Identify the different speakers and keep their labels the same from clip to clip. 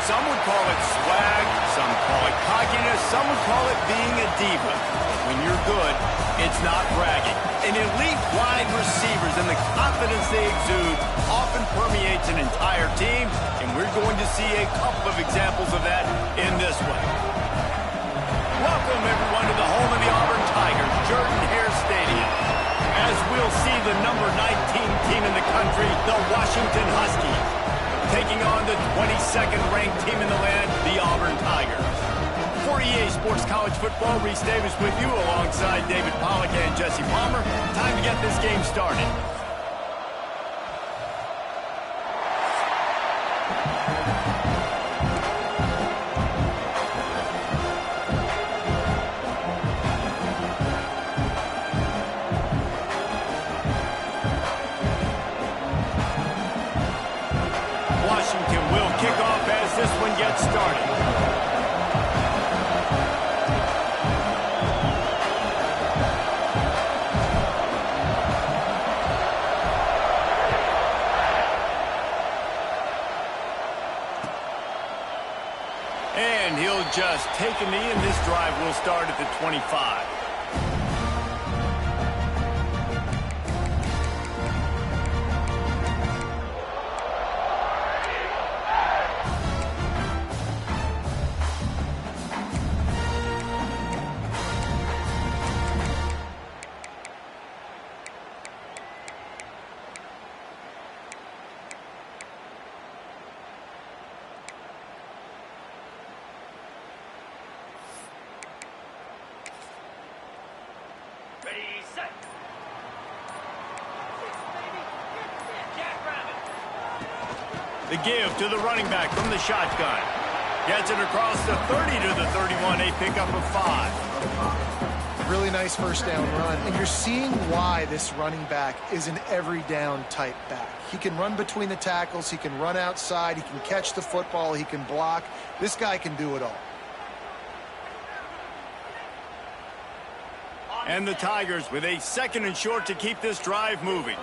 Speaker 1: Some would call it swag, some call it cockiness, some would call it being a diva. When you're good, it's not bragging. An elite wide receivers and the confidence they exude often permeates an entire team, and we're going to see a couple of examples of that in this one. Welcome, everyone, to the home of the Auburn Tigers, Jordan-Hare Stadium. As we'll see the number 19 team in the country, the Washington Huskies, taking on the 22nd ranked team in the land, the Auburn Tigers. For EA Sports College Football, Reese Davis with you alongside David Pollack and Jesse Palmer. Time to get this game started. Washington will kick off as this one gets started. And he'll just take a knee, and this drive will start at the 25. The give to the running back from the shotgun. Gets it across the 30 to the 31, a pickup of 5.
Speaker 2: Really nice first down run, and you're seeing why this running back is an every down type back. He can run between the tackles, he can run outside, he can catch the football, he can block. This guy can do it all.
Speaker 1: And the Tigers with a 2nd and short to keep this drive moving.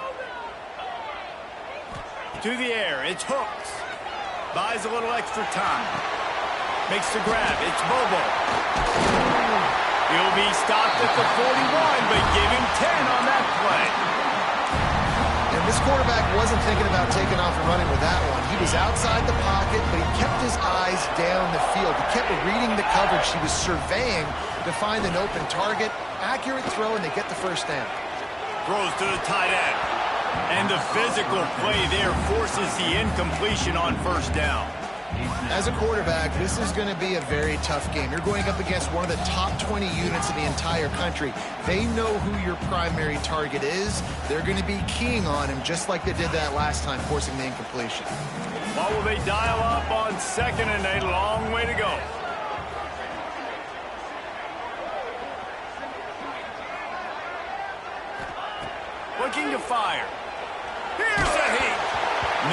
Speaker 1: To the air, it's Hooks. Buys a little extra time. Makes the grab, it's Bobo. He'll be stopped at the 41, but give him 10 on that play.
Speaker 2: And this quarterback wasn't thinking about taking off and running with that one. He was outside the pocket, but he kept his eyes down the field. He kept reading the coverage. He was surveying to find an open target. Accurate throw, and they get the first down.
Speaker 1: Throws to the tight end. And the physical play there forces the incompletion on first down.
Speaker 2: As a quarterback, this is going to be a very tough game. You're going up against one of the top 20 units in the entire country. They know who your primary target is. They're going to be keying on him just like they did that last time, forcing the incompletion.
Speaker 1: What will they dial up on 2nd and a long way to go? Looking to fire. Here's a heat.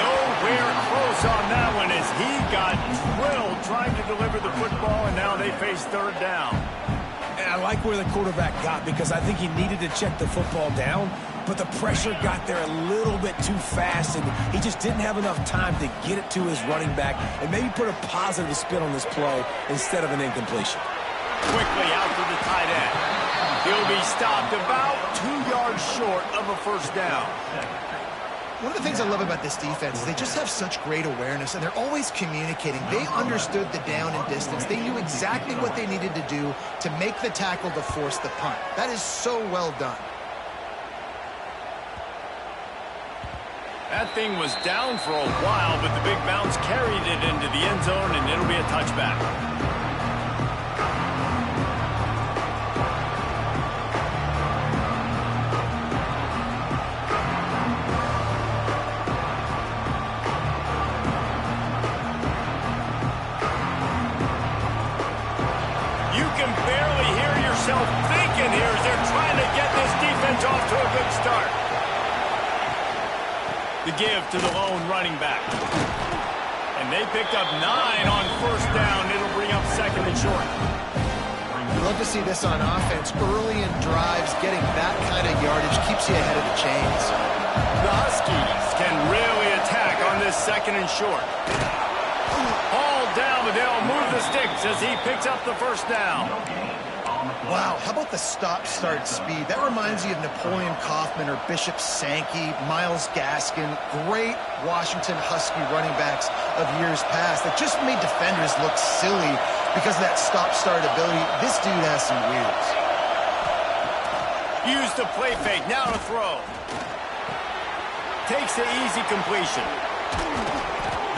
Speaker 1: Nowhere close on that one as he got drilled trying to deliver the football, and now they face 3rd down.
Speaker 3: And I like where the quarterback got because I think he needed to check the football down, but the pressure got there a little bit too fast, and he just didn't have enough time to get it to his running back and maybe put a positive spin on this play instead of an incompletion.
Speaker 1: Quickly out to the tight end. He'll be stopped about 2 yards short of a first down.
Speaker 2: One of the things I love about this defense is they just have such great awareness, and they're always communicating. They understood the down and distance. They knew exactly what they needed to do to make the tackle to force the punt. That is so well done.
Speaker 1: That thing was down for a while, but the big bounce carried it into the end zone, and it'll be a touchback. Thinking here as they're trying to get this defense off to a good start. The give to the lone running back. And they picked up 9 on first down. It'll bring up 2nd and short.
Speaker 2: You love to see this on offense. Early in drives, getting that kind of yardage keeps you ahead of the chains.
Speaker 1: The Huskies can really attack on this 2nd and short. Hauled brought down, but they'll move the sticks as he picks up the first down.
Speaker 2: Wow, how about the stop-start speed? That reminds you of Napoleon Kaufman or Bishop Sankey, Myles Gaskin, great Washington Husky running backs of years past that just made defenders look silly because of that stop-start ability. This dude has some wheels.
Speaker 1: Use the play fake, now to throw. Takes the easy completion.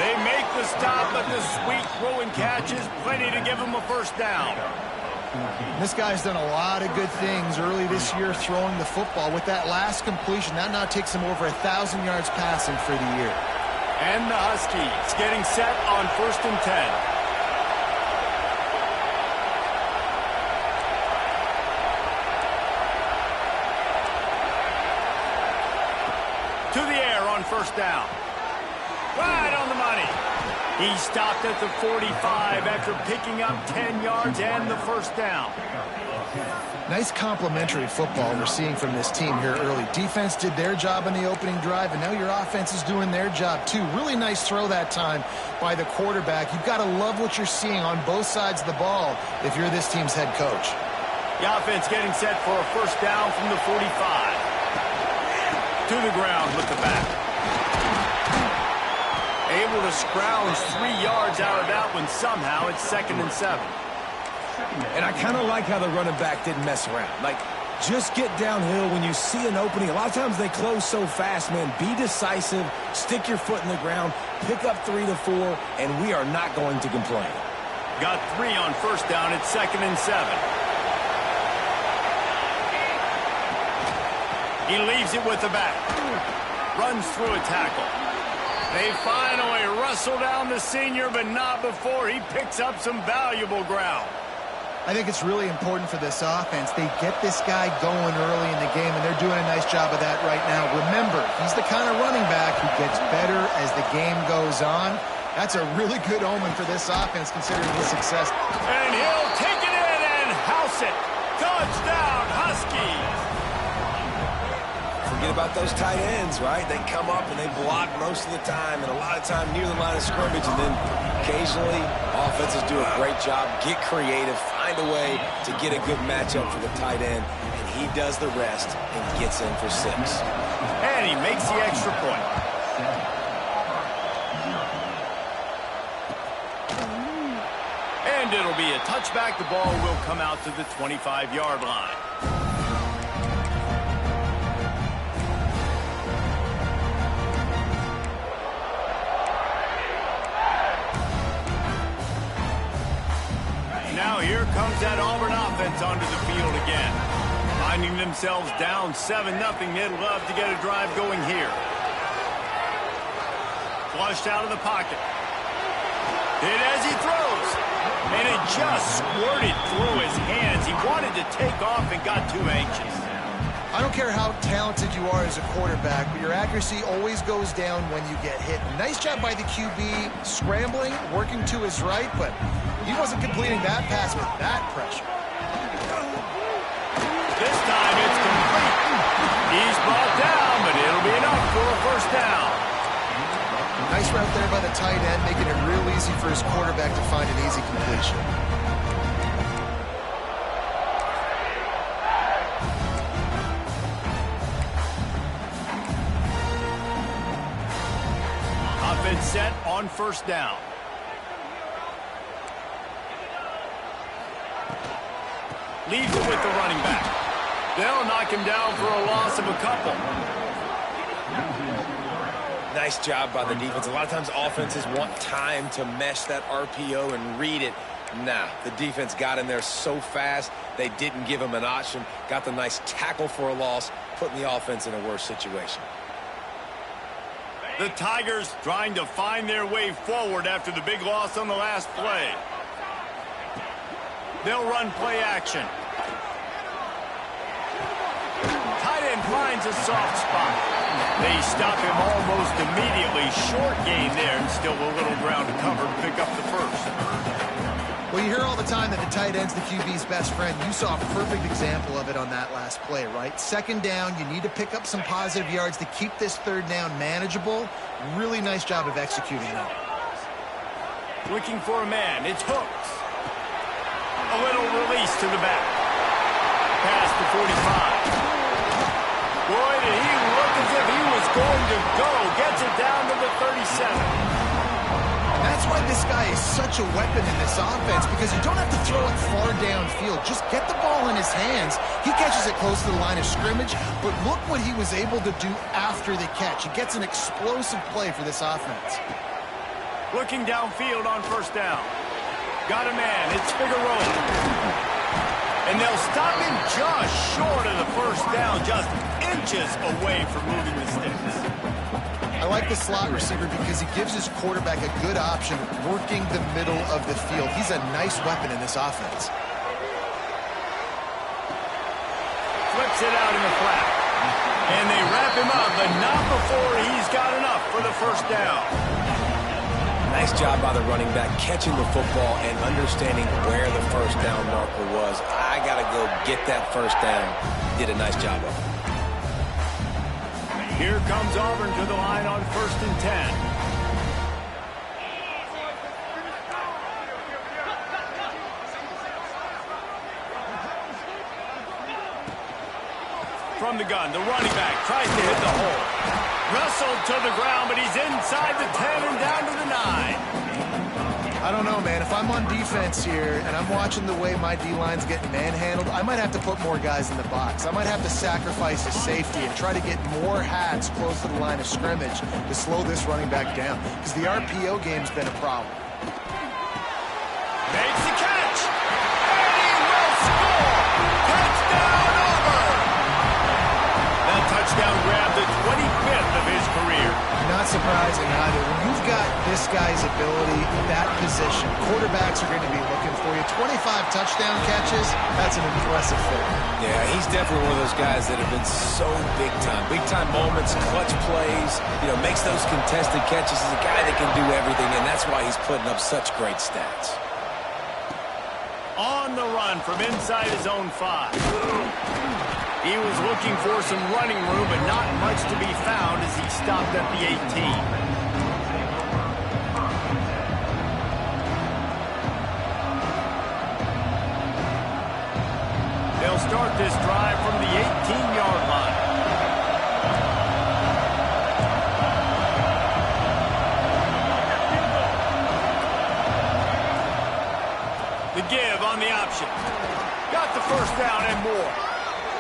Speaker 1: They make the stop, but the sweet throw and catch is plenty to give him a first down.
Speaker 2: This guy's done a lot of good things early this year throwing the football. With that last completion, that now takes him over 1,000 yards passing for the year.
Speaker 1: And the Huskies getting set on 1st and 10. To the air on first down. Right on the money. He stopped at the 45 after picking up 10 yards and the first down.
Speaker 2: Nice complimentary football we're seeing from this team here early. Defense did their job in the opening drive, and now your offense is doing their job too. Really nice throw that time by the quarterback. You've got to love what you're seeing on both sides of the ball if you're this team's head coach.
Speaker 1: The offense getting set for a first down from the 45. To the ground with the back. Able to scrounge 3 yards out of that one somehow. It's 2nd and 7.
Speaker 3: And I kind of like how the running back didn't mess around. Like, just get downhill when you see an opening. A lot of times they close so fast, man. Be decisive, stick your foot in the ground, pick up 3 to 4, and we are not going to complain.
Speaker 1: Got 3 on first down. It's 2nd and 7. He leaves it with the back. Runs through a tackle. They finally wrestle down the senior, but not before he picks up some valuable ground.
Speaker 2: I think it's really important for this offense. They get this guy going early in the game, and they're doing a nice job of that right now. Remember, he's the kind of running back who gets better as the game goes on. That's a really good omen for this offense, considering his success.
Speaker 1: And he'll take it in and house it. Touchdown, Huskies.
Speaker 3: Forget about those tight ends, right? They come up and they block most of the time, and a lot of time near the line of scrimmage, and then occasionally offenses do a great job, get creative, find a way to get a good matchup for the tight end, and he does the rest and gets in for 6.
Speaker 1: And he makes the extra point. And it'll be a touchback. The ball will come out to the 25-yard line. Now here comes that Auburn offense onto the field again. Finding themselves down 7-0, they'd love to get a drive going here. Flushed out of the pocket. Hit as he throws. And it just squirted through his hands. He wanted to take off and got too anxious.
Speaker 2: I don't care how talented you are as a quarterback, but your accuracy always goes down when you get hit. Nice job by the QB, scrambling, working to his right, but he wasn't completing that pass with that pressure.
Speaker 1: This time it's complete. He's brought down, but it'll be enough for a first down.
Speaker 2: Nice route there by the tight end, making it real easy for his quarterback to find an easy completion.
Speaker 1: Offense set on first down. Leaves it with the running back. They'll knock him down for a loss of a couple.
Speaker 3: Nice job by the defense. A lot of times offenses want time to mesh that RPO and read it. Nah, the defense got in there so fast, they didn't give him an option. Got the nice tackle for a loss, putting the offense in a worse situation.
Speaker 1: The Tigers trying to find their way forward after the big loss on the last play. They'll run play action. Tight end finds a soft spot. They stop him almost immediately. Short gain there, and still a little ground to cover to pick up the first.
Speaker 2: Well, you hear all the time that the tight end's the QB's best friend. You saw a perfect example of it on that last play, right? 2nd down, you need to pick up some positive yards to keep this 3rd down manageable. Really nice job of executing that.
Speaker 1: Looking for a man. It's Hooks. A little release to the back. Pass to 45. Boy, did he look as if he was going to go. Gets it down to the 37.
Speaker 2: That's why this guy is such a weapon in this offense, because you don't have to throw it far downfield. Just get the ball in his hands. He catches it close to the line of scrimmage, but look what he was able to do after the catch. He gets an explosive play for this offense.
Speaker 1: Looking downfield on first down. Got a man. It's Figueroa. And they'll stop him just short of the first down, just inches away from moving the sticks.
Speaker 2: I like the slot receiver because he gives his quarterback a good option working the middle of the field. He's a nice weapon in this offense.
Speaker 1: Flips it out in the flat. And they wrap him up, but not before he's got enough for the first down.
Speaker 3: Nice job by the running back catching the football and understanding where the first down marker was. I got to go get that first down. Did a nice job of it.
Speaker 1: Here comes Auburn to the line on 1st and 10. From the gun, the running back tries to hit the hole. Wrestled to the ground, but he's inside the 10 and down to the 9.
Speaker 2: I don't know, man. If I'm on defense here and I'm watching the way my D-line's getting manhandled, I might have to put more guys in the box. I might have to sacrifice a safety and try to get more hats close to the line of scrimmage to slow this running back down, because the RPO game's been a problem.
Speaker 1: Makes the catch! And he will score! Touchdown, Auburn! That touchdown grabbed the 25th of his career.
Speaker 2: Not surprising either. When you've got this guy's ability, that position, quarterbacks are going to be looking for you. 25 touchdown catches, that's an impressive thing.
Speaker 3: Yeah, he's definitely one of those guys that have been so big time. Big time moments, clutch plays, makes those contested catches. He's a guy that can do everything, and that's why he's putting up such great stats.
Speaker 1: On the run from inside his own 5. He was looking for some running room, but not much to be found as he stopped at the 18. They'll start this drive from the 18-yard line. The give on the option. Got the first down and more.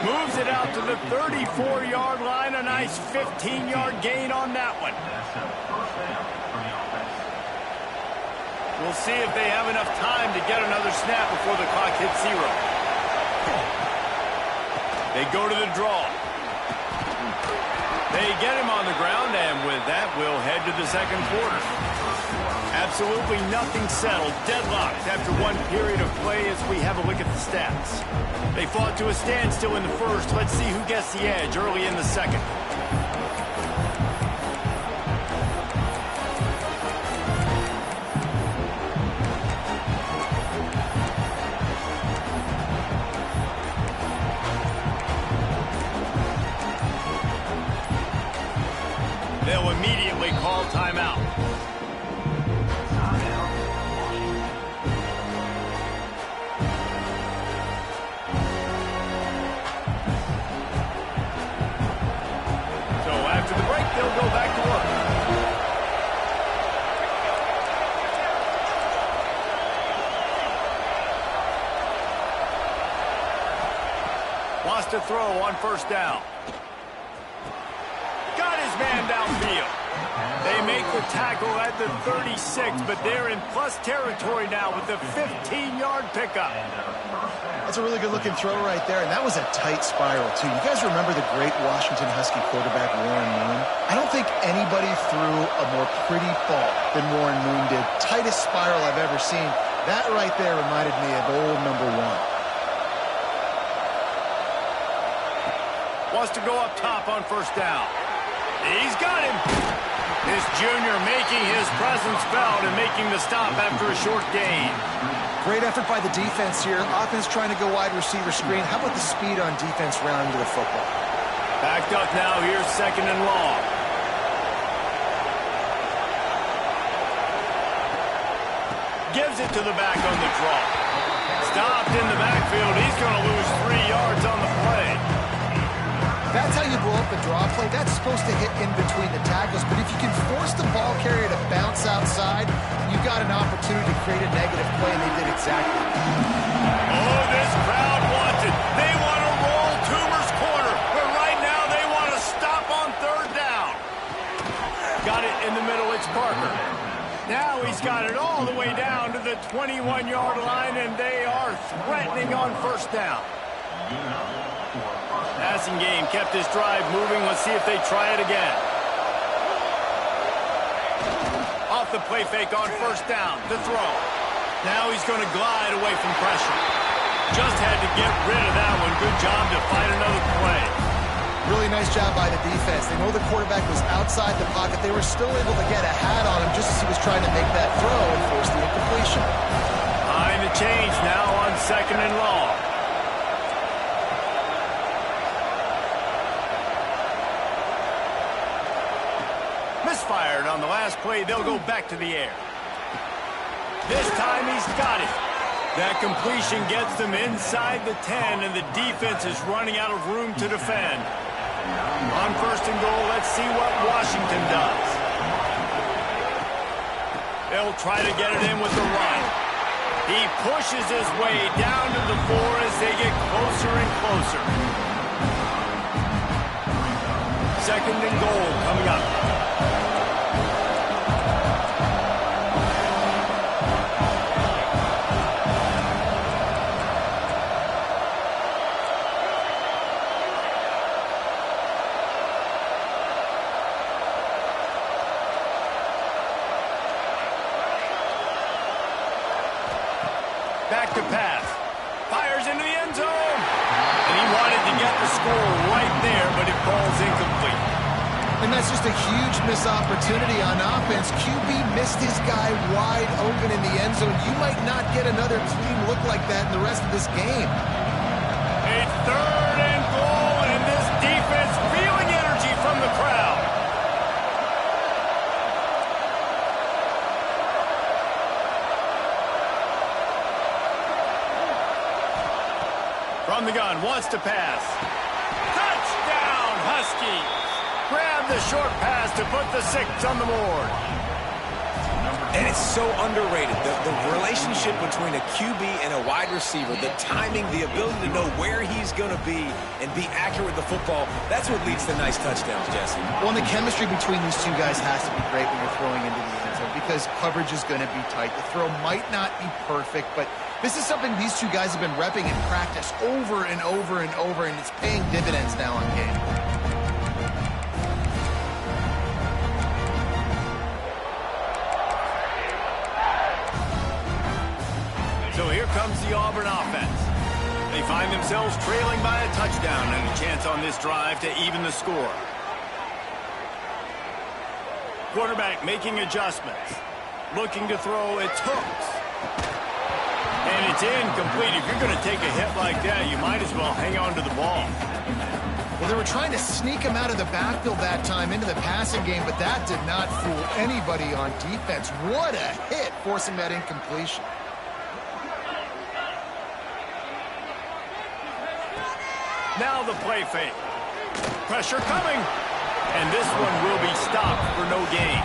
Speaker 1: Moves it out to the 34-yard line. A nice 15-yard gain on that one. We'll see if they have enough time to get another snap before the clock hits 0. They go to the draw. They get him on the ground, and with that, we'll head to the second quarter. Absolutely nothing settled. Deadlocked after one period of play as we have a look at the stats. They fought to a standstill in the first. Let's see who gets the edge early in the second. They'll immediately call timeout. After the break, they'll go back to work. Wants to throw on first down. Got his man downfield. They make the tackle at the 36, but they're in plus territory now with the 15-yard pickup.
Speaker 2: That's a really good-looking throw right there, and that was a tight spiral, too. You guys remember the great Washington Husky quarterback Warren Moon? I don't think anybody threw a more pretty ball than Warren Moon did. Tightest spiral I've ever seen. That right there reminded me of old number 1.
Speaker 1: Wants to go up top on first down. He's got him. This junior making his presence felt and making the stop after a short gain.
Speaker 2: Great effort by the defense here. Offense trying to go wide receiver screen. How about the speed on defense rounding to the football?
Speaker 1: Backed up now. Here's second and long. Gives it to the back on the draw. Stopped in the backfield. He's going to lose 3 yards on the play.
Speaker 2: That's how you blow up a draw play. That's supposed to hit in between the tackles. But if you can force the ball carrier to bounce outside, you've got an opportunity to create a negative play, and they did exactly that.
Speaker 1: Oh, this crowd wants it. They want to roll Toomer's corner. But right now they want to stop on 3rd down. Got it in the middle. It's Parker. Now he's got it all the way down to the 21-yard line, and they are threatening on 1st down. Passing game kept this drive moving. Let's see if they try it again. Off the play fake on 1st down to throw. Now he's going to glide away from pressure. Just had to get rid of that one. Good job to find another play.
Speaker 2: Really nice job by the defense. They know the quarterback was outside the pocket. They were still able to get a hat on him just as he was trying to make that throw and force the incompletion.
Speaker 1: Time to change now on 2nd and long. Misfired on the last play. They'll go back to the air. This time he's got it. That completion gets them inside the 10, and the defense is running out of room to defend. On 1st and goal, let's see what Washington does. They'll try to get it in with the run. He pushes his way down to the 4 as they get closer and closer. 2nd and goal coming up. Back to pass. Fires into the end zone. And he wanted to get the score right there, but it falls incomplete.
Speaker 2: And that's just a huge missed opportunity on offense. QB missed his guy wide open in the end zone. You might not get another clean look like that in the rest of this game.
Speaker 1: A 3rd and goal, and this defense feeling energy from the crowd. From the gun, wants to pass. Touchdown, Huskies! Grab the short pass to put the 6 on the board.
Speaker 3: And it's so underrated. The relationship between a QB and a wide receiver, the timing, the ability to know where he's going to be and be accurate with the football, that's what leads to nice touchdowns, Jesse.
Speaker 2: Well, and the chemistry between these two guys has to be great when you're throwing into the end zone because coverage is going to be tight. The throw might not be perfect, but this is something these two guys have been repping in practice over and over and over, and it's paying dividends now on game.
Speaker 1: So here comes the Auburn offense. They find themselves trailing by a touchdown and a chance on this drive to even the score. Quarterback making adjustments. Looking to throw, it's Hooks. And it's incomplete. If you're going to take a hit like that, you might as well hang on to the ball.
Speaker 2: Well, they were trying to sneak him out of the backfield that time into the passing game, but that did not fool anybody on defense. What a hit, forcing that incompletion.
Speaker 1: Now the play fake. Pressure coming. And this one will be stopped for no gain.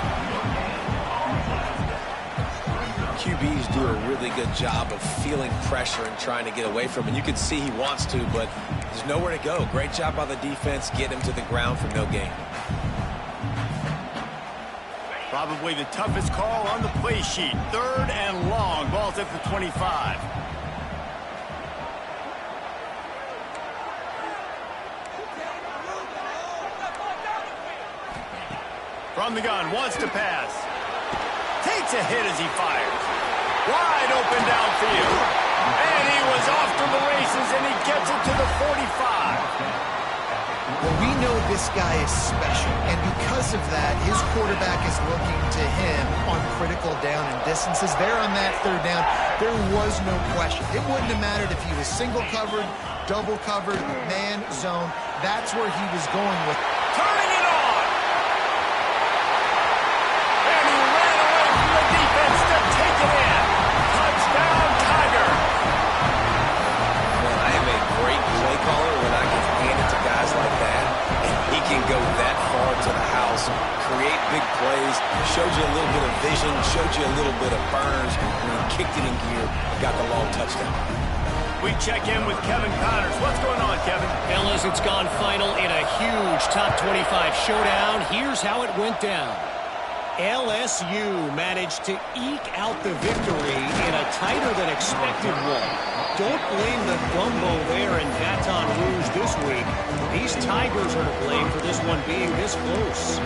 Speaker 3: QBs do a really good job of feeling pressure and trying to get away from it. You can see he wants to, but there's nowhere to go. Great job by the defense. Get him to the ground for no gain.
Speaker 1: Probably the toughest call on the play sheet. 3rd and long. Ball's at the 25. From the gun, wants to pass. Takes a hit as he fires. Wide open downfield. And he was off to the races, and he gets it to the 45.
Speaker 2: Well, we know this guy is special, and because of that, his quarterback is looking to him on critical down and distances. There on that 3rd down, there was no question. It wouldn't have mattered if he was single covered, double covered, man, zone. That's where he was going with.
Speaker 1: Turning it on. And he ran away from the defense to take it in.
Speaker 3: gear and got the long touchdown.
Speaker 1: We check in with Kevin Connors. What's going on, Kevin?
Speaker 4: Fellas, it's gone final in a huge top 25 showdown. Here's how it went down. LSU managed to eke out the victory in a tighter than expected one. Don't blame the gumbo there in Baton Rouge this week. These Tigers are to blame for this one being this close.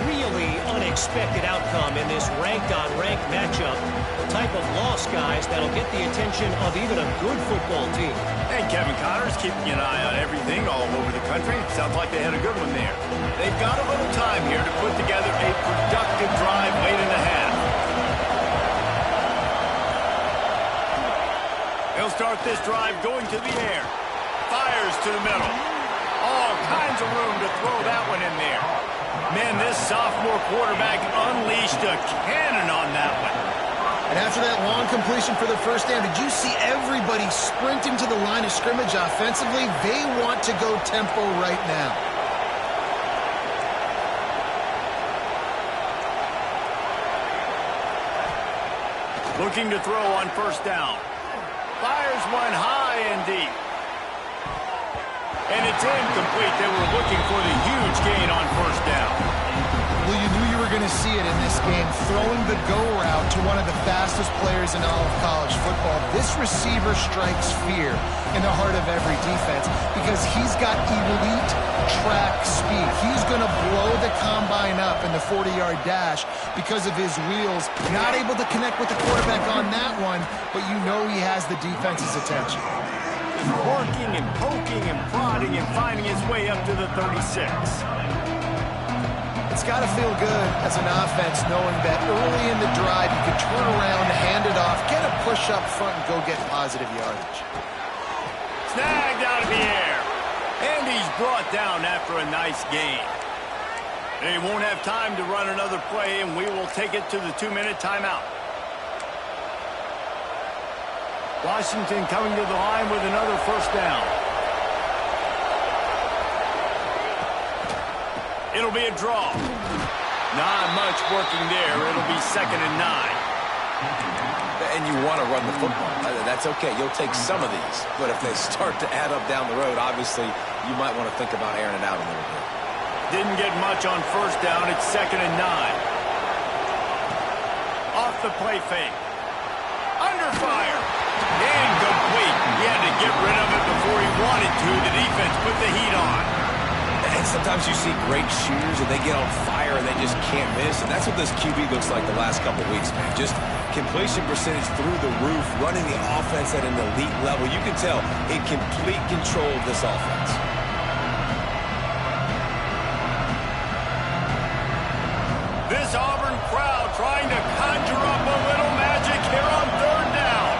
Speaker 4: Really unexpected outcome in this ranked-on-ranked matchup. The type of loss, guys, that'll get the attention of even a good football team.
Speaker 1: And Kevin Connors keeping an eye on everything all over the country. Sounds like they had a good one there. They've got a little time here to put together a productive drive late in the half. He'll start this drive going to the air. Fires to the middle. All kinds of room to throw that one in there. Man, this sophomore quarterback unleashed a cannon on that one.
Speaker 2: And after that long completion for the first down, did you see everybody sprinting to the line of scrimmage offensively? They want to go tempo right now.
Speaker 1: Looking to throw on first down. Fires one high and deep. And it's incomplete. They were looking for the huge gain on first down.
Speaker 2: Well, you knew you were going to see it in this game, throwing the go route to one of the fastest players in all of college football. This receiver strikes fear in the heart of every defense because he's got elite track speed. He's going to blow the combine up in the 40-yard dash because of his wheels. Not able to connect with the quarterback on that one, but you know he has the defense's attention.
Speaker 1: Working and poking and prodding and finding his way up to the 36.
Speaker 2: It's got to feel good as an offense knowing that early in the drive you can turn around, hand it off, get a push up front, and go get positive yardage.
Speaker 1: Snagged out of the air. And he's brought down after a nice gain. They won't have time to run another play, and we will take it to the 2-minute timeout. Washington coming to the line with another first down. It'll be a draw. Not much working there. It'll be 2nd and 9.
Speaker 3: And you want to run the football. That's okay. You'll take some of these. But if they start to add up down the road, obviously, you might want to think about airing it out a little bit.
Speaker 1: Didn't get much on first down. It's 2nd and 9. Off the play fake. Under fire. Incomplete. He had to get rid of it before he wanted to. The defense put the heat on.
Speaker 3: And sometimes you see great shooters and they get on fire and they just can't miss. And that's what this QB looks like the last couple weeks, man. Just completion percentage through the roof, running the offense at an elite level. You can tell in complete control of this offense.
Speaker 1: This Auburn crowd trying to conjure up a little magic here on 3rd down.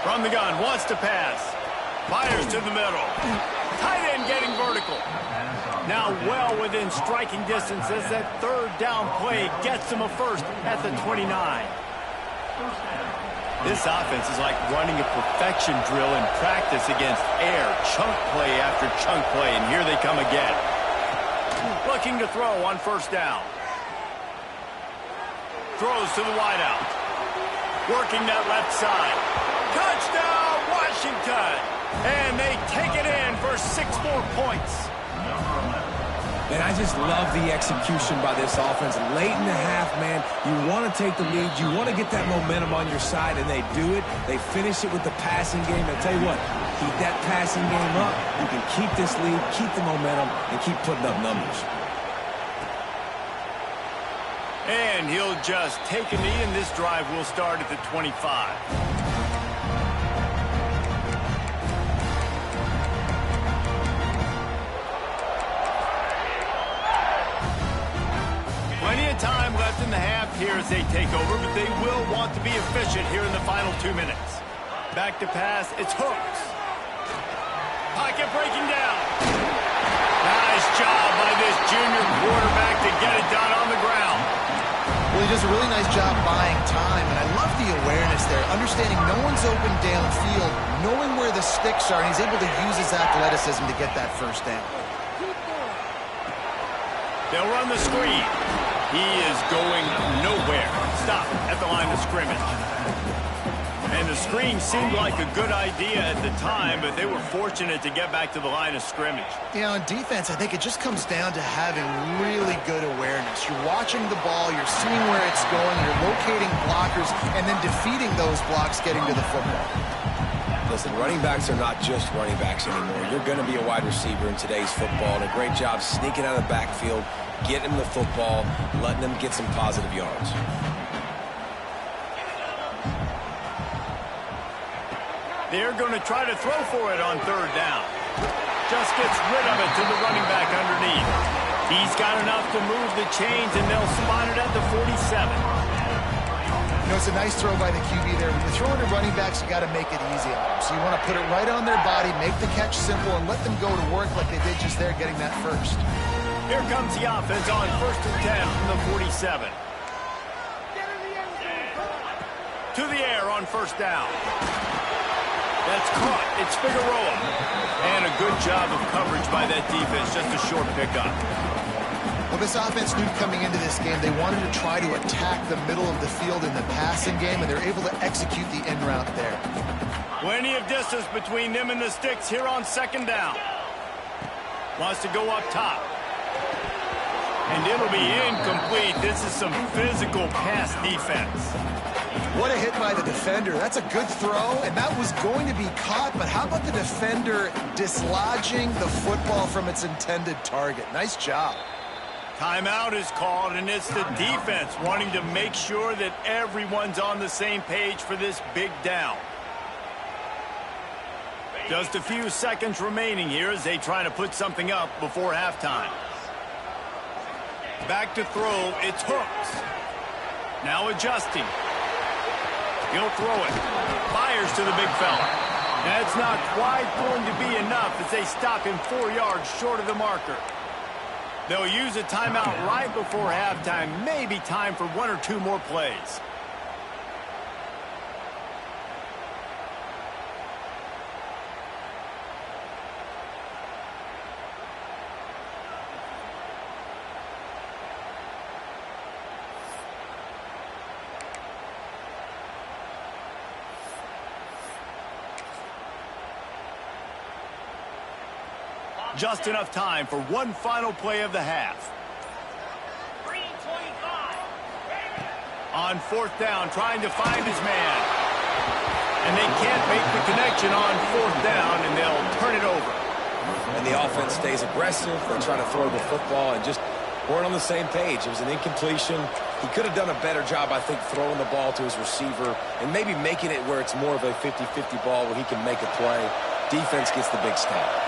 Speaker 1: From the gun, wants to pass. Fires to the middle. Tight end getting vertical. Now well within striking distance as that 3rd down play gets him a first at the 29. This offense is like running a perfection drill in practice against air. Chunk play after chunk play, and here they come again. Looking to throw on first down. Throws to the wideout. Working that left side. Touchdown, Washington! And they take it in for 6 more points.
Speaker 3: And I just love the execution by this offense. Late in the half, man, you want to take the lead. You want to get that momentum on your side, and they do it. They finish it with the passing game. And tell you what, keep that passing game up. You can keep this lead, keep the momentum, and keep putting up numbers.
Speaker 1: And he'll just take a knee, and this drive will start at the 25. Plenty of time left in the half here as they take over, but they will want to be efficient here in the final 2 minutes. Back to pass, it's Hooks. Pocket breaking down. Nice job by this junior quarterback to get it done on the ground.
Speaker 2: Well, he does a really nice job buying time, and I love the awareness there, understanding no one's open downfield, knowing where the sticks are, and he's able to use his athleticism to get that first down.
Speaker 1: They'll run the screen. He is going nowhere. Stop at the line of scrimmage. And the screen seemed like a good idea at the time, but they were fortunate to get back to the line of scrimmage.
Speaker 2: Yeah, on defense, I think it just comes down to having really good awareness. You're watching the ball, you're seeing where it's going, you're locating blockers, and then defeating those blocks getting to the football.
Speaker 3: Listen, running backs are not just running backs anymore. You're going to be a wide receiver in today's football, and a great job sneaking out of the backfield, getting them the football, letting them get some positive yards.
Speaker 1: They're going to try to throw for it on third down. Just gets rid of it to the running back underneath. He's got enough to move the chains, and they'll spot it at the 47.
Speaker 2: You know, it's a nice throw by the QB there. When you're throwing to running backs, you got to make it easy on them. So you want to put it right on their body, make the catch simple, and let them go to work like they did just there, getting that first.
Speaker 1: Here comes the offense on 1st and 10 from the 47. To the air on first down. That's caught. It's Figueroa. And a good job of coverage by that defense. Just a short pickup.
Speaker 2: Well, this offense knew coming into this game they wanted to try to attack the middle of the field in the passing game, and they're able to execute the in route there.
Speaker 1: Plenty of distance between them and the sticks here on second down. Wants to go up top. And it'll be incomplete. This is some physical pass defense.
Speaker 2: What a hit by the defender. That's a good throw, and that was going to be caught, but how about the defender dislodging the football from its intended target? Nice job.
Speaker 1: Timeout is called, and it's the defense wanting to make sure that everyone's on the same page for this big down. Just a few seconds remaining here as they try to put something up before halftime. Back to throw, it's Hooks. Now adjusting. He'll throw it. Fires to the big fella. That's not quite going to be enough as they stop him 4 yards short of the marker. They'll use a timeout right before halftime. Maybe time for 1 or 2 more plays. Just enough time for one final play of the half. On fourth down, trying to find his man. And they can't make the connection on fourth down, and they'll turn it over.
Speaker 3: And the offense stays aggressive. They try to throw the football and just weren't on the same page. It was an incompletion. He could have done a better job, I think, throwing the ball to his receiver and maybe making it where it's more of a 50-50 ball where he can make a play. Defense gets the big stop.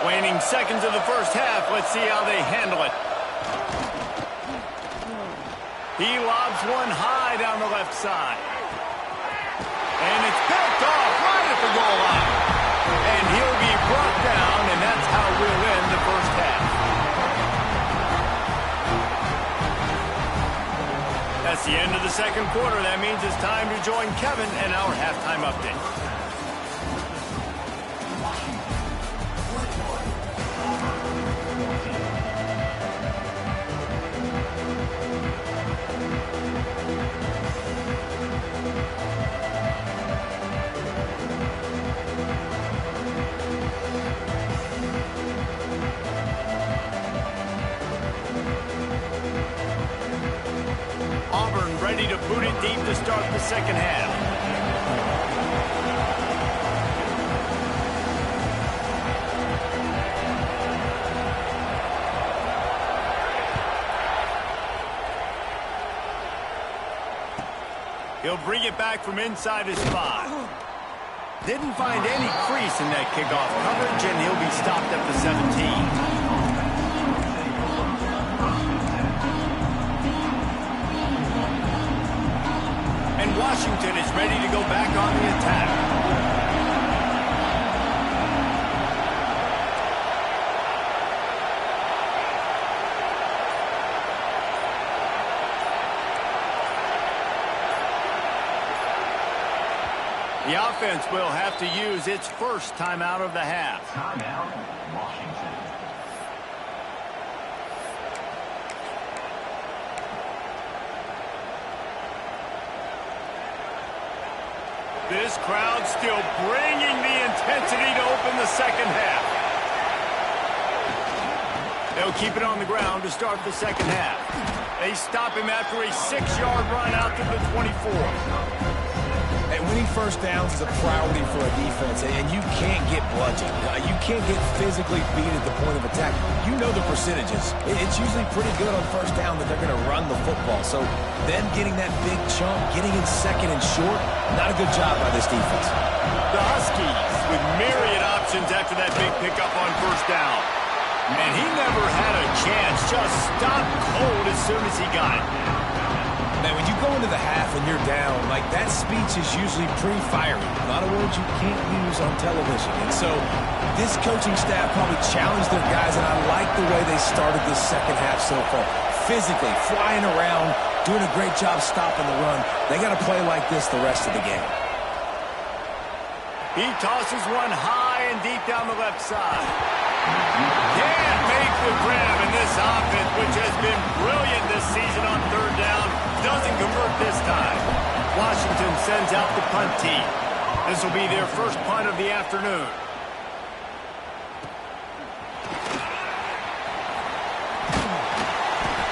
Speaker 1: Waning seconds of the first half. Let's see how they handle it. He lobs one high down the left side. And it's picked off right at the goal line. And he'll be brought down, and that's how we'll end the first half. That's the end of the second quarter. That means it's time to join Kevin and our halftime update. Ready to boot it deep to start the second half. He'll bring it back from inside his 5. Didn't find any crease in that kickoff coverage, and he'll be stopped at the 17. And Washington is ready to go back on the attack. The offense will have to use its first timeout of the half.
Speaker 5: Timeout, Washington.
Speaker 1: This crowd still bringing the intensity to open the second half. They'll keep it on the ground to start the second half. They stop him after a 6-yard run out to the 24.
Speaker 3: And winning first downs is a priority for a defense, and you can't get bludgeoned. You can't get physically beat at the point of attack. You know the percentages. It's usually pretty good on first down that they're going to run the football. So them getting that big chunk, getting in second and short, not a good job by this defense.
Speaker 1: The Huskies with myriad options after that big pickup on first down. And he never had a chance, just stopped cold as soon as he got it.
Speaker 3: Man, when you go into the half and you're down, like that speech is usually pretty fiery. A lot of words you can't use on television. And so this coaching staff probably challenged their guys, and I like the way they started this second half so far. Physically, flying around, doing a great job stopping the run. They got to play like this the rest of the game.
Speaker 1: He tosses one high and deep down the left side. Can't make the grab, and this offense, which has been brilliant this season on third down, doesn't convert this time. Washington sends out the punt team. This will be their first punt of the afternoon.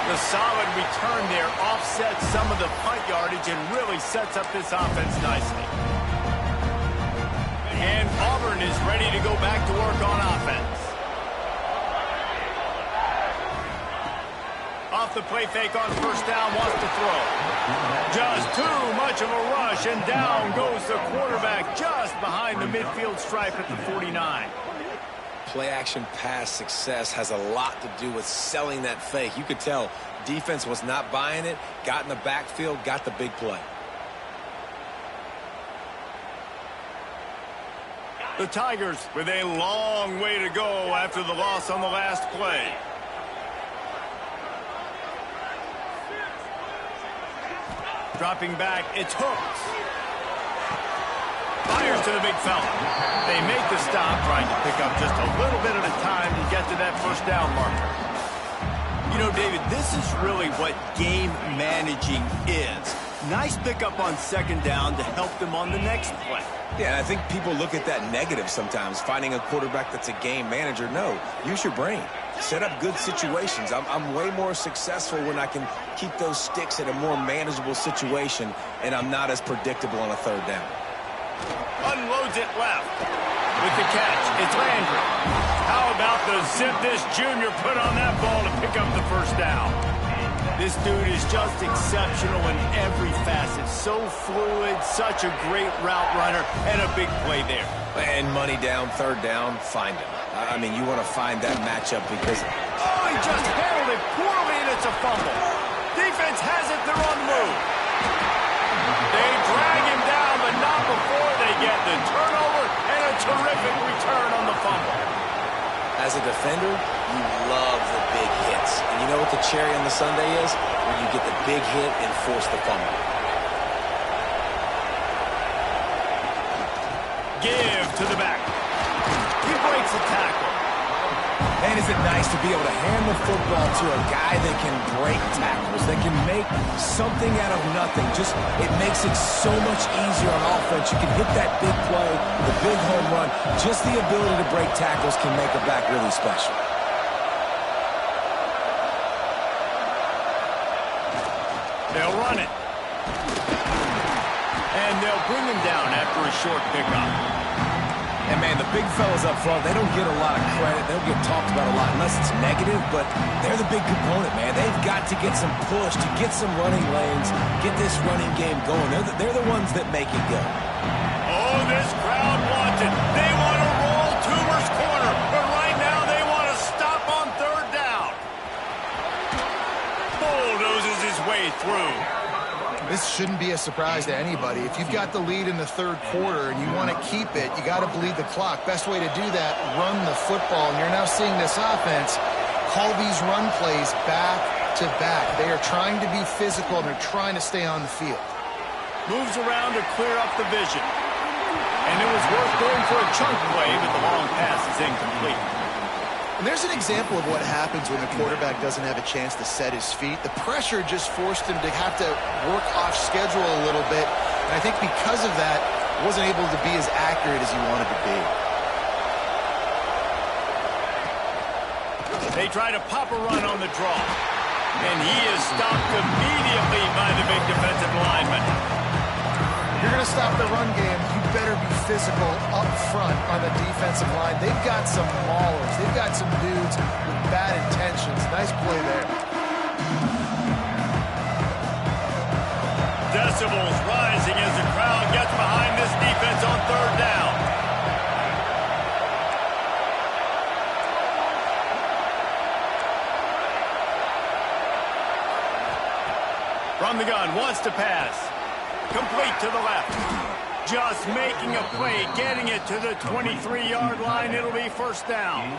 Speaker 1: The solid return there offsets some of the punt yardage and really sets up this offense nicely. And Auburn is ready to go back to work on offense. Off the play fake on first down, wants to throw. Just too much of a rush, and down goes the quarterback just behind the midfield stripe at the 49.
Speaker 3: Play-action pass success has a lot to do with selling that fake. You could tell defense was not buying it, got in the backfield, got the big play.
Speaker 1: The Tigers with a long way to go after the loss on the last play. Dropping back, it's Hooks. Fires to the big fella. They make the stop, trying to pick up just a little bit at a time to get to that first down marker. You know, David, this is really what game managing is. Nice pickup on second down to help them on the next play.
Speaker 3: Yeah, I think people look at that negative sometimes, finding a quarterback that's a game manager. No, use your brain. Set up good situations. I'm way more successful when I can keep those sticks in a more manageable situation, and I'm not as predictable on a third down.
Speaker 1: Unloads it left. With the catch, it's Landry. How about the zip this junior put on that ball to pick up the first down? This dude is just exceptional in every facet. So fluid, such a great route runner, and a big play there.
Speaker 3: And money down, third down, find him. I mean, you want to find that matchup because...
Speaker 1: Oh, he just handled it poorly, and it's a fumble. Defense has it, they're on the move. They drag him down, but not before they get the turnover and a terrific return on the fumble.
Speaker 3: As a defender, you love the big hits. And you know what the cherry on the sundae is? When you get the big hit and force the fumble.
Speaker 1: Give to the back. He breaks the tackle.
Speaker 3: Man, is it nice to be able to hand the football to a guy that can break tackles, that can make something out of nothing. Just, it makes it so much easier on offense. You can hit that big play, the big home run. Just the ability to break tackles can make a back really special.
Speaker 1: They'll run it. And they'll bring him down after a short pickup.
Speaker 3: And, man, the big fellas up front, they don't get a lot of credit. They don't get talked about a lot unless it's negative, but they're the big component, man. They've got to get some push, to get some running lanes, get this running game going. They're the ones that make it go.
Speaker 1: Oh, this crowd wants it. They want to roll Toomer's corner, but right now they want to stop on third down. Bulldozes his way through.
Speaker 2: This shouldn't be a surprise to anybody. If you've got the lead in the third quarter and you want to keep it, you got to bleed the clock. Best way to do that, run the football. And you're now seeing this offense call these run plays back to back. They are trying to be physical and they're trying to stay on the field.
Speaker 1: Moves around to clear up the vision. And it was worth going for a chunk play, but the long pass is incomplete.
Speaker 2: And there's an example of what happens when the quarterback doesn't have a chance to set his feet. The pressure just forced him to have to work off schedule a little bit. And I think because of that, wasn't able to be as accurate as he wanted to be.
Speaker 1: They try to pop a run on the draw. And he is stopped immediately by the big defensive lineman.
Speaker 2: If you're going to stop the run game, you better be physical up front on the defensive line. They've got some maulers. They've got some dudes with bad intentions. Nice play there.
Speaker 1: Decibels rising as the crowd gets behind this defense on third down. From the gun, wants to pass. Complete to the left. Just making a play, getting it to the 23-yard line. It'll be first down.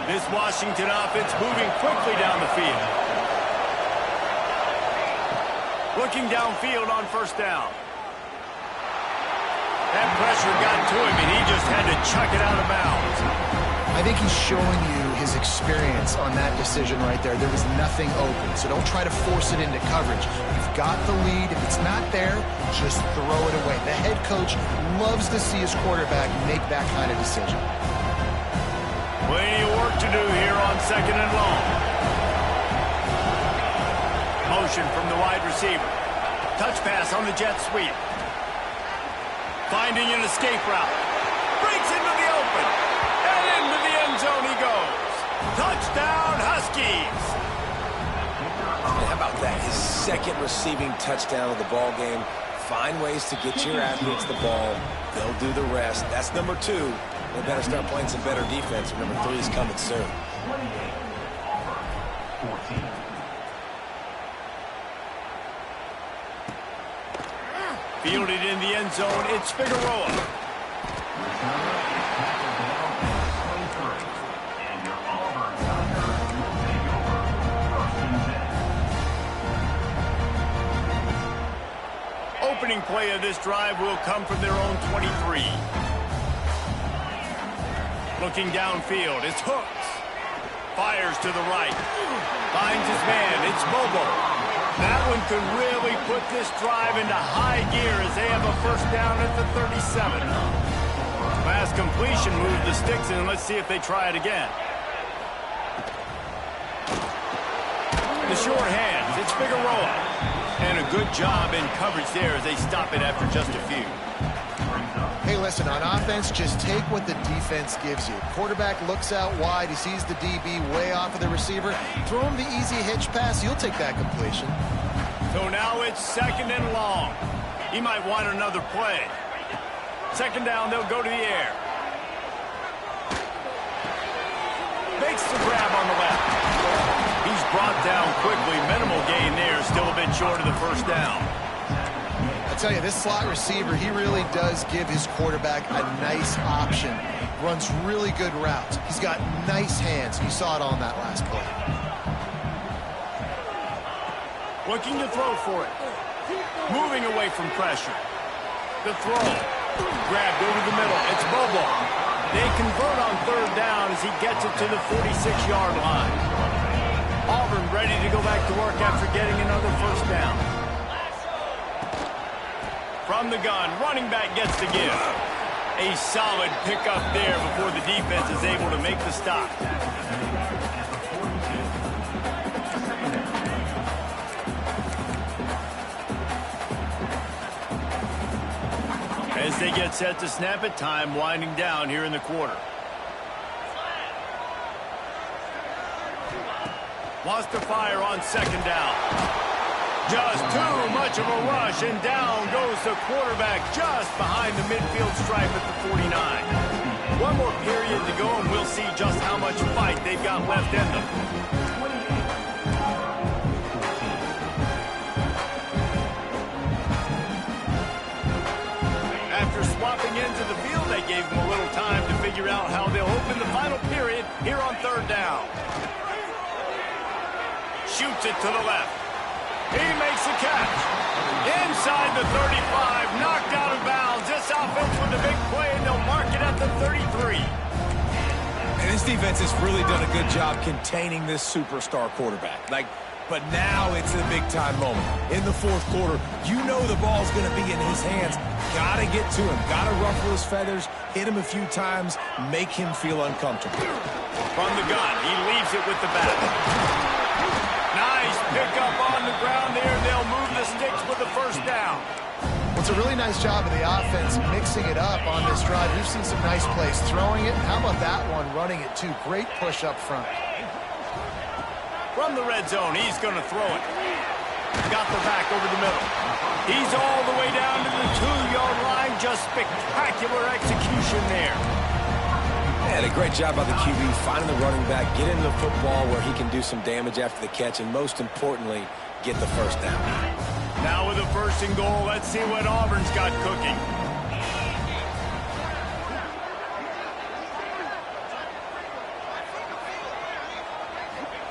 Speaker 1: This Washington offense moving quickly down the field. Looking downfield on first down. That pressure got to him, and he just had to chuck it out of bounds.
Speaker 2: I think he's showing you his experience on that decision right there. There was nothing open, so don't try to force it into coverage. You've got the lead. If it's not there, just throw it away. The head coach loves to see his quarterback make that kind of decision.
Speaker 1: Plenty of work to do here on second and long. Motion from the wide receiver. Touch pass on the jet sweep. Finding an escape route. Breaks into the open. And into the end zone he goes. Touchdown, Huskies.
Speaker 3: How about that? His second receiving touchdown of the ball game. Find ways to get your athletes the ball. They'll do the rest. That's number 2. They better start playing some better defense. Number 3 is coming soon.
Speaker 5: 14.
Speaker 1: Fielded in the end zone, it's Figueroa. Opening play of this drive will come from their own 23. Looking downfield, it's Hooks. Fires to the right. Finds his man, it's Bobo. That one could really put this drive into high gear as they have a first down at the 37. Last completion moved the sticks in. Let's see if they try it again. The short hands, it's Figueroa. And a good job in coverage there as they stop it after just a few.
Speaker 2: Hey, listen, on offense, just take what the defense gives you. Quarterback looks out wide. He sees the DB way off of the receiver. Throw him the easy hitch pass. He'll take that completion.
Speaker 1: So now it's second and long. He might want another play. Second down, they'll go to the air. Makes the grab on the left. He's brought down quickly. Minimal gain there. Still a bit short of the first down.
Speaker 2: I tell you, this slot receiver, he really does give his quarterback a nice option. Runs really good routes. He's got nice hands. You saw it on that last play.
Speaker 1: Looking to throw for it. Moving away from pressure. The throw. Grabbed over the middle. It's Bobo. They convert on third down as he gets it to the 46-yard line. Auburn ready to go back to work after getting another first down. From the gun, running back gets the give. A solid pickup there before the defense is able to make the stop. As they get set to snap it, time winding down here in the quarter. Wants to fire on second down. Just too much of a rush, and down goes the quarterback just behind the midfield stripe at the 49. One more period to go, and we'll see just how much fight they've got left in them. After swapping into the field, they gave them a little time to figure out how they'll open the final period here on third down. Shoots it to the left. He makes the catch. Inside the 35, knocked out of bounds. This offense with a big play, and they'll mark it at the 33.
Speaker 3: And this defense has really done a good job containing this superstar quarterback. But now it's a big-time moment. In the fourth quarter, you know the ball's going to be in his hands. Got to get to him. Got to ruffle his feathers, hit him a few times, make him feel uncomfortable.
Speaker 1: From the gun, he leaves it with the bat. Nice pickup on the ground there. They'll move the sticks with the first down.
Speaker 2: It's a really nice job of the offense mixing it up on this drive. We've seen some nice plays throwing it. How about that one running it too? Great push up front.
Speaker 1: From the red zone, he's going to throw it. Got the back over the middle. He's all the way down to the 2-yard line. Just spectacular execution there.
Speaker 3: Yeah, a great job by the QB finding the running back, get into the football where he can do some damage after the catch, and most importantly, get the first down.
Speaker 1: Now with a 1st and goal, let's see what Auburn's got cooking.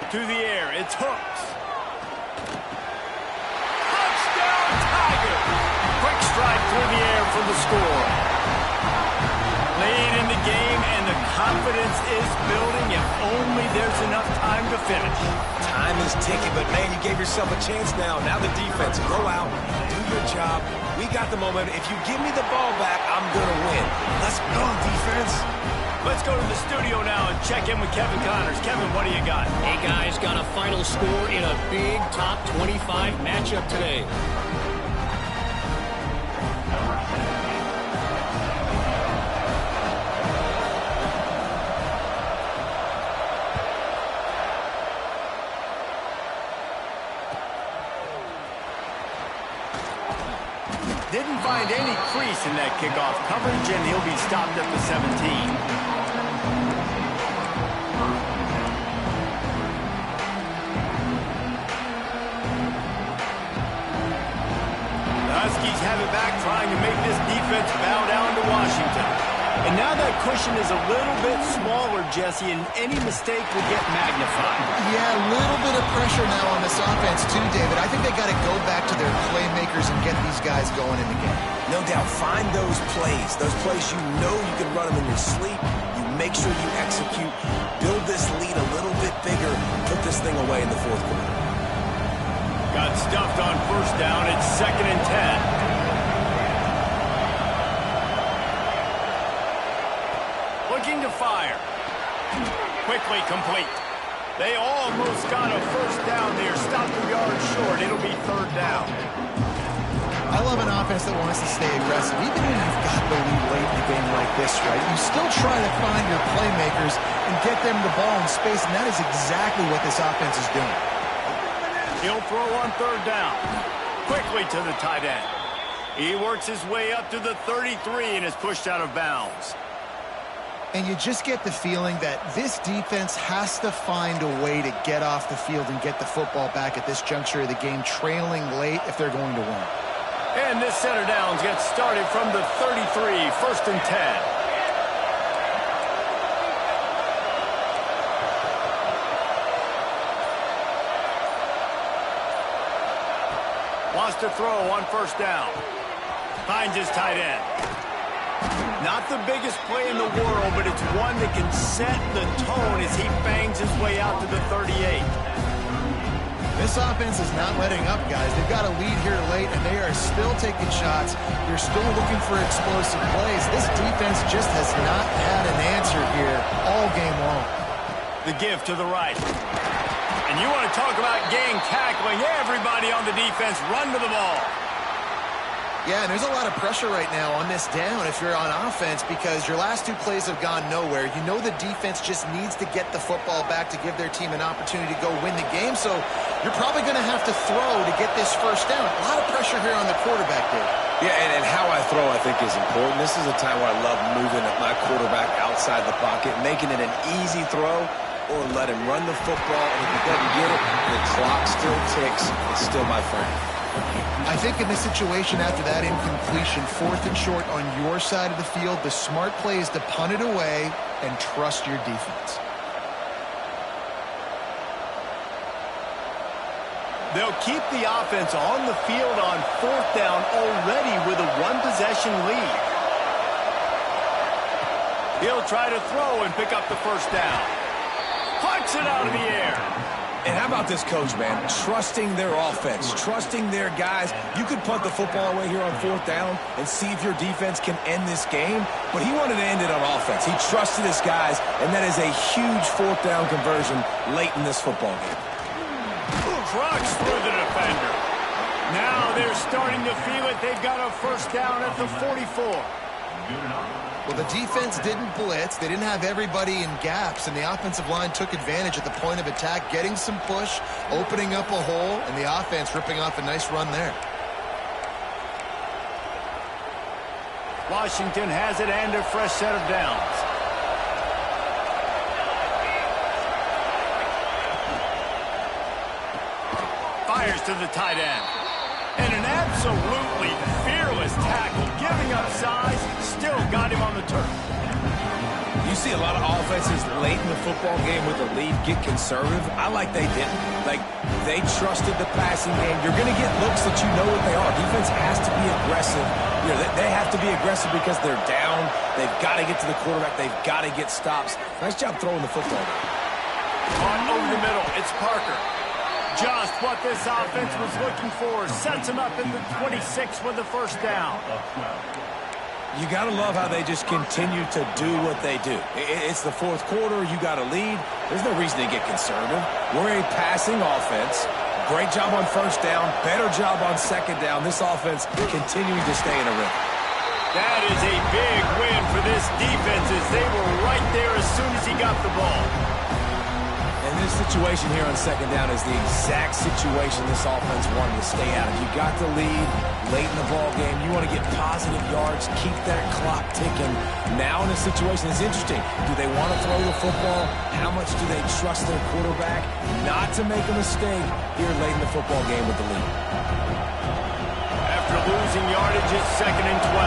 Speaker 1: To the air, it's Hooks. Touchdown, Tigers! Quick strike through the air for the score. Late in the game, and the confidence is building. If only there's enough time to finish.
Speaker 3: Time is ticking, but man, you gave yourself a chance now. Now the defense, go out, do your job. We got the momentum. If you give me the ball back, I'm going to win. Let's go, defense.
Speaker 1: Let's go to the studio now and check in with Kevin Connors. Kevin, what do you got?
Speaker 4: Hey, guys, got a final score in a big top 25 matchup today.
Speaker 1: Didn't find any crease in that kickoff coverage, and he'll be stopped at the 17. The Huskies have it back, trying to make this defense bow down to Washington. And now that cushion is a little bit smaller, Jesse, and any mistake will get magnified.
Speaker 2: Yeah, a little bit of pressure now on this offense too, David. I think they got to go back to their playmakers and get these guys going in the game.
Speaker 3: No doubt, find those plays you know you can run them in your sleep. You make sure you execute, build this lead a little bit bigger, put this thing away in the fourth quarter.
Speaker 1: Got stuffed on 1st down. It's 2nd and 10. Looking to fire. Quickly complete. They almost got a 1st down there. Stopped a yard short. It'll be 3rd down.
Speaker 2: I love an offense that wants to stay aggressive. Even when you've got the lead late in a game like this, right? You still try to find your playmakers and get them the ball in space, and that is exactly what this offense is doing.
Speaker 1: He'll throw on 3rd down. Quickly to the tight end. He works his way up to the 33 and is pushed out of bounds.
Speaker 2: And you just get the feeling that this defense has to find a way to get off the field and get the football back at this juncture of the game, trailing late if they're going to win.
Speaker 1: And this center downs gets started from the 33, 1st and 10. Wants to throw on 1st down. Finds his tight end. Not the biggest play in the world, but it's one that can set the tone as he bangs his way out to the 38.
Speaker 2: This offense is not letting up, guys. They've got a lead here late, and they are still taking shots. They're still looking for explosive plays. This defense just has not had an answer here all game long.
Speaker 1: The give to the right. And you want to talk about gang tackling. Everybody on the defense run to the ball.
Speaker 2: Yeah, and there's a lot of pressure right now on this down if you're on offense because your last 2 plays have gone nowhere. You know the defense just needs to get the football back to give their team an opportunity to go win the game, so you're probably going to have to throw to get this 1st down. A lot of pressure here on the quarterback, Dave.
Speaker 3: Yeah, and how I throw, I think, is important. This is a time where I love moving my quarterback outside the pocket, making it an easy throw, or let him run the football, and if he doesn't get it, the clock still ticks. It's still my friend.
Speaker 2: I think in this situation after that incompletion, 4th and short on your side of the field, the smart play is to punt it away and trust your defense.
Speaker 1: They'll keep the offense on the field on 4th down already with a 1-possession lead. He'll try to throw and pick up the first down. Punts it out of the air.
Speaker 3: And how about this coach, man? Trusting their offense, trusting their guys. You could punt the football away here on 4th down and see if your defense can end this game, but he wanted to end it on offense. He trusted his guys, and that is a huge 4th down conversion late in this football game.
Speaker 1: Trucks through the defender. Now they're starting to feel it. They've got a first down at the 44.
Speaker 2: Well, the defense didn't blitz. They didn't have everybody in gaps, and the offensive line took advantage at the point of attack, getting some push, opening up a hole, and the offense ripping off a nice run there.
Speaker 1: Washington has it and a fresh set of downs. Fires to the tight end. And an absolutely fearless tackle, giving up size, still got him on the turf.
Speaker 3: You see a lot of offenses late in the football game with a lead get conservative. I like they didn't. Like, they trusted the passing game. You're going to get looks that you know what they are. Defense has to be aggressive. You know, they have to be aggressive because they're down. They've got to get to the quarterback. They've got to get stops. Nice job throwing the football.
Speaker 1: On over the middle, it's Parker. Just what this offense was looking for. Sets him up in the 26 with the first down.
Speaker 3: You got to love how they just continue to do what they do. It's the 4th quarter. You got a lead. There's no reason to get conservative. We're a passing offense. Great job on first down. Better job on second down. This offense continuing to stay in a rhythm.
Speaker 1: That is a big win for this defense as they were right there as soon as he got the ball.
Speaker 3: And this situation here on second down is the exact situation this offense wanted to stay out of. You got the lead late in the ball game. You want to get positive yards, keep that clock ticking. Now in a situation that's interesting. Do they want to throw the football? How much do they trust their quarterback not to make a mistake here late in the football game with the lead?
Speaker 1: After losing yardage, it's 2nd and 12.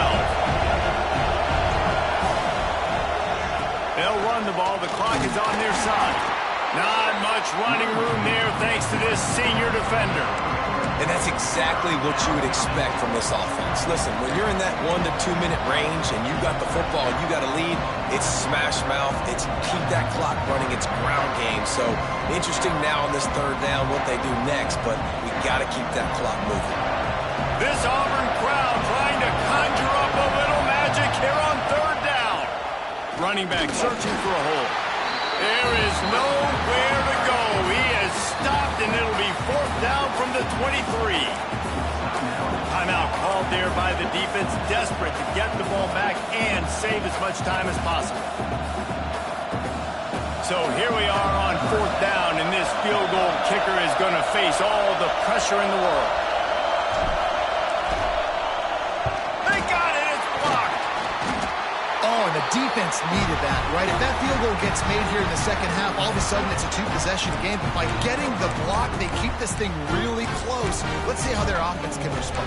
Speaker 1: They'll run the ball. The clock is on their side. Not much running room there thanks to this senior defender.
Speaker 3: And that's exactly what you would expect from this offense. Listen, when you're in that 1 to 2 minute range and you got the football and you got a lead, it's smash mouth, it's keep that clock running, it's ground game. So interesting now on this 3rd down what they do next, but we got to keep that clock moving.
Speaker 1: This Auburn crowd trying to conjure up a little magic here on 3rd down. Running back searching for a hole. There is nowhere to go. He has stopped, and it'll be 4th down from the 23. Timeout called there by the defense, desperate to get the ball back and save as much time as possible. So here we are on 4th down, and this field goal kicker is going to face all the pressure in the world. They got it. It's blocked.
Speaker 2: Oh, and the defense needed that, right? If that field goal gets made here in the second half, all of a sudden it's a 2-possession game. But by getting the block, they keep this thing really close. Let's see how their offense can respond.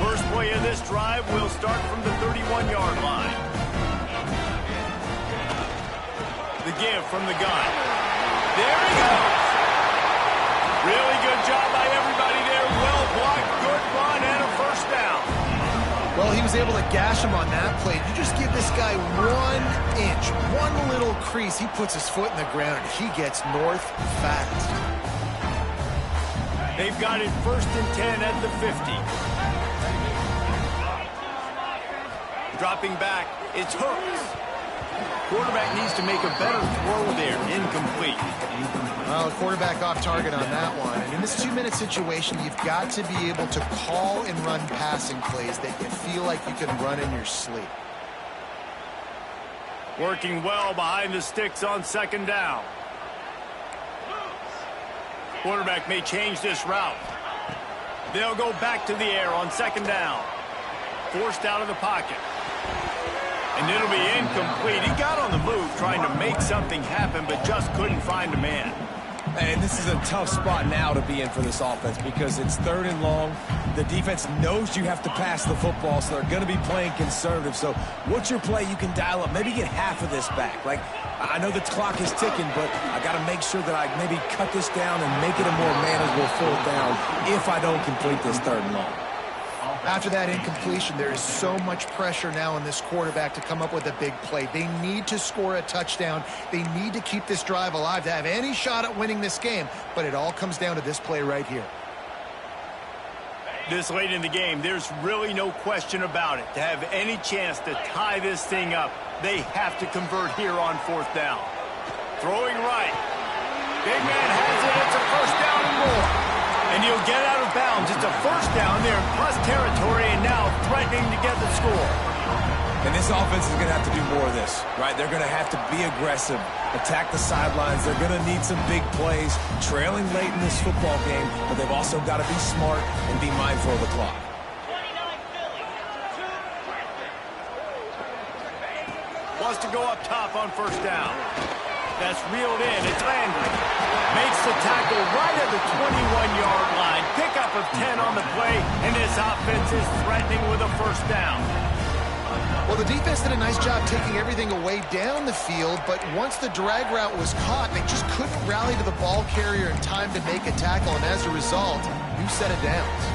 Speaker 1: First play of this drive will start from the 31-yard line. The give from the gun. There he goes. Really good job by everybody there. Well blocked, good run, and a first down.
Speaker 2: Well, he was able to gash him on that play. You just give this guy 1 inch, one little crease. He puts his foot in the ground, and he gets north fast.
Speaker 1: They've got it 1st and 10 at the 50. Dropping back, it's Hooks. Quarterback needs to make a better throw there. Incomplete.
Speaker 2: Well, the quarterback off target on that one. And in this 2-minute situation, you've got to be able to call and run passing plays that you feel like you can run in your sleep.
Speaker 1: Working well behind the sticks on 2nd down. Quarterback may change this route. They'll go back to the air on 2nd down. Forced out of the pocket. And it'll be incomplete. He got on the move trying to make something happen, but just couldn't find a man.
Speaker 3: And this is a tough spot now to be in for this offense because it's 3rd and long. The defense knows you have to pass the football, so they're going to be playing conservative. So what's your play you can dial up? Maybe get half of this back. Like, I know the clock is ticking, but I got to make sure that I maybe cut this down and make it a more manageable 4th down if I don't complete this 3rd and long.
Speaker 2: After that incompletion, there is so much pressure now on this quarterback to come up with a big play. They need to score a touchdown. They need to keep this drive alive to have any shot at winning this game. But it all comes down to this play right here.
Speaker 1: This late in the game, there's really no question about it. To have any chance to tie this thing up, they have to convert here on 4th down. Throwing right. Big man has it. It's a 1st down and more. And he'll get out of bounds. It's a 1st down there in plus territory and now threatening to get the score.
Speaker 3: And this offense is going to have to do more of this, right? They're going to have to be aggressive, attack the sidelines. They're going to need some big plays, trailing late in this football game, but they've also got to be smart and be mindful of the clock.
Speaker 1: Wants to go up top on 1st down. That's reeled in. It's Landry. Makes the tackle right at the 21-yard line. Pickup of 10 on the play, and this offense is threatening with a 1st down.
Speaker 2: Well, the defense did a nice job taking everything away down the field, but once the drag route was caught, they just couldn't rally to the ball carrier in time to make a tackle, and as a result, new set of downs.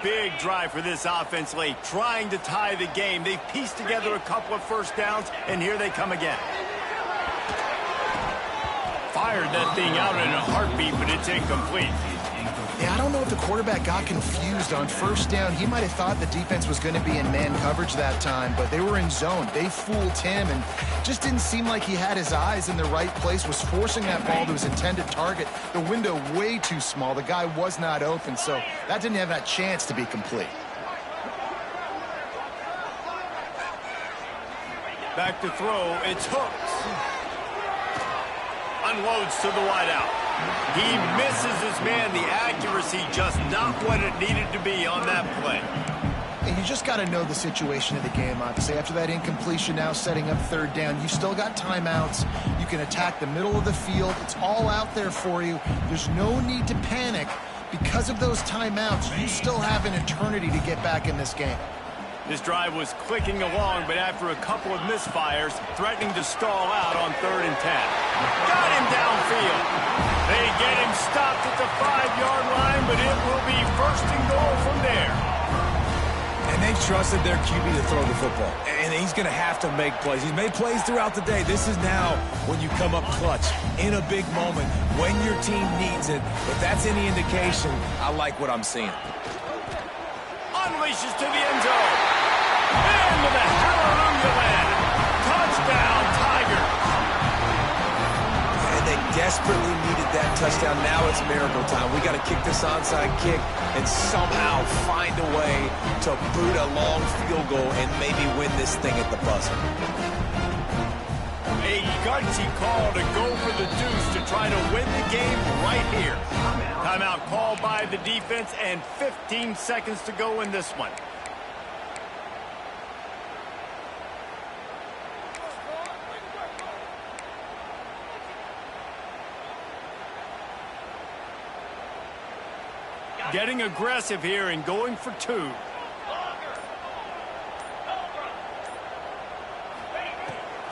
Speaker 1: Big drive for this offense late, trying to tie the game. They've pieced together a couple of 1st downs, and here they come again. Fired that thing out in a heartbeat, but it's incomplete.
Speaker 2: Yeah, I don't know if the quarterback got confused on 1st down. He might have thought the defense was going to be in man coverage that time, but they were in zone. They fooled him, and just didn't seem like he had his eyes in the right place, was forcing that ball to his intended target. The window way too small. The guy was not open, so that didn't have that chance to be complete.
Speaker 1: Back to throw, it's Hooks. Unloads to the wideout. He misses his man. The accuracy just not what it needed to be on that play.
Speaker 2: And you just got to know the situation of the game, obviously. After that incompletion, now setting up 3rd down, you still got timeouts. You can attack the middle of the field. It's all out there for you. There's no need to panic. Because of those timeouts, you still have an eternity to get back in this game.
Speaker 1: This drive was clicking along, but after a couple of misfires, threatening to stall out on 3rd and 10. Got him downfield. They get him stopped at the 5-yard line, but it will be 1st and goal from there.
Speaker 3: And they've trusted their QB to throw the football. And he's going to have to make plays. He's made plays throughout the day. This is now when you come up clutch in a big moment when your team needs it. If that's any indication, I like what I'm seeing.
Speaker 1: Unleashes to the end zone. Into the hallelujah land. Touchdown, Tigers.
Speaker 3: And they desperately needed that touchdown. Now it's miracle time. We got to kick this onside kick and somehow find a way to boot a long field goal and maybe win this thing at the buzzer.
Speaker 1: A gutsy call to go for the deuce to try to win the game right here. Timeout called by the defense and 15 seconds to go in this one. Getting aggressive here and going for 2.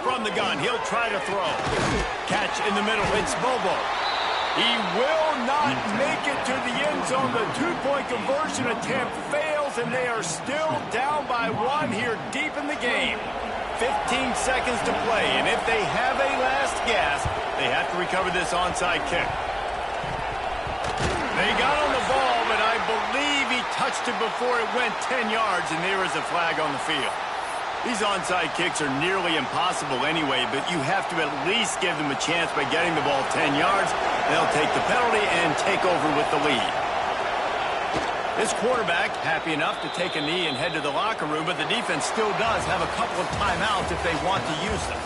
Speaker 1: From the gun, he'll try to throw. Catch in the middle, it's Bobo. He will not make it to the end zone. The 2-point conversion attempt fails, and they are still down by 1 here deep in the game. 15 seconds to play, and if they have a last gasp, they have to recover this onside kick. They got on the ball, but I believe he touched it before it went 10 yards, and there is a flag on the field. These onside kicks are nearly impossible anyway, but you have to at least give them a chance by getting the ball 10 yards. They'll take the penalty and take over with the lead. This quarterback happy enough to take a knee and head to the locker room, but the defense still does have a couple of timeouts if they want to use them.